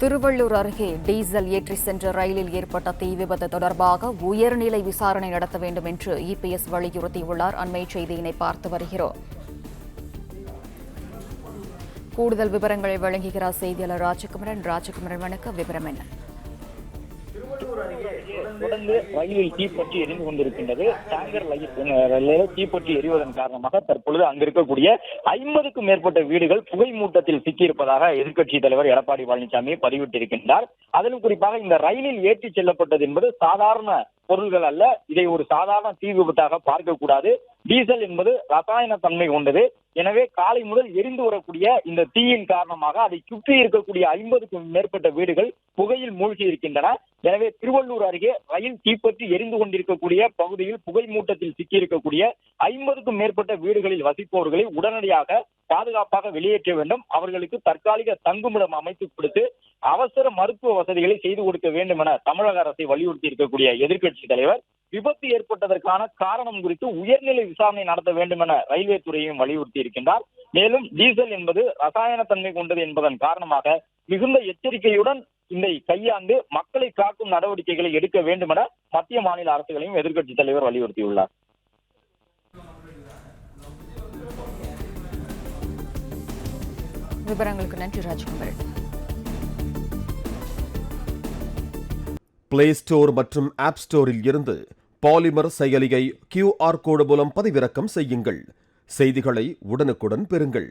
திருவள்ளூர் அருகே டீசல் ஏற்றி சென்ற ரயிலில் ஏற்பட்ட தீ விபத்து தொடர்பாக உயர்நிலை விசாரணை நடத்த வேண்டும் என்று இபிஎஸ் வலியுறுத்தியுள்ளார். அண்மை செய்தியினை பார்த்து வருகிறோம். கூடுதல் விவரங்களை வழங்குகிறார் செய்தியாளர் ராஜகுமரன். வணக்கம். விவரம் என்ன? தொடர்ந்து ரயிலில் தீப்பற்றி எரிந்து கொண்டிருக்கின்றது. டேங்கர் ரயிலில் தீப்பற்றி எரிவதன் காரணமாக தற்பொழுது அங்கு இருக்கக்கூடிய 50க்கும் மேற்பட்ட வீடுகள் புகை மூட்டத்தில் சிக்கியிருப்பதாக எதிர்க்கட்சி தலைவர் எடப்பாடி பழனிசாமி பதிவிட்டிருக்கின்றார். அதிலும் குறிப்பாக இந்த ரயிலில் ஏற்றி செல்லப்பட்டது என்பது சாதாரண பொருள்கள் அல்ல. இதை ஒரு சாதாரண தீ விபத்தாக பார்க்கக்கூடாது. டீசல் என்பது ரசாயன தன்மை கொண்டது. எனவே காலை முதல் எரிந்து வரக்கூடிய இந்த தீயின் காரணமாக அதை சுற்றி இருக்கக்கூடிய 50க்கும் மேற்பட்ட வீடுகள் புகையில் மூழ்கி இருக்கின்றன. எனவே திருவள்ளூர் அருகே ரயில் தீப்பற்றி எரிந்து கொண்டிருக்கக்கூடிய பகுதியில் புகை மூட்டத்தில் சிக்கியிருக்கக்கூடிய 50க்கும் மேற்பட்ட வீடுகளில் வசிப்பவர்களை உடனடியாக பாதுகாப்பாக வெளியேற்ற வேண்டும். அவர்களுக்கு தற்காலிக தங்குமிடம் அமைத்து கொடுத்து அவசர மருத்துவ வசதிகளை செய்து கொடுக்க வேண்டும் என தமிழக அரசை வலியுறுத்தி இருக்கக்கூடிய எதிர்க்கட்சி தலைவர் விபத்து ஏற்பட்டதற்கான காரணம் குறித்து உயர்நிலை விசாரணை நடத்த வேண்டும் என ரயில்வே துறையையும் வலியுறுத்தி இருக்கின்றார். மேலும் டீசல் என்பது ரசாயன தன்மை கொண்டது என்பதன் காரணமாக மிகுந்த எச்சரிக்கையுடன் இதை கையாண்டு மக்களை காக்கும் நடவடிக்கைகளை எடுக்க வேண்டும் என மத்திய மாநில அரசுகளையும் எதிர்க்கட்சி தலைவர் வலியுறுத்தியுள்ளார். விவரங்களுக்கு நன்றி ராஜ்குமார். பிளே ஸ்டோர் மற்றும் ஆப் ஸ்டோரில் இருந்து பாலிமர் செயலியை QR கோடு மூலம் பதிவிறக்கம் செய்யுங்கள். செய்திகளை உடனுக்குடன் பெறுங்கள்.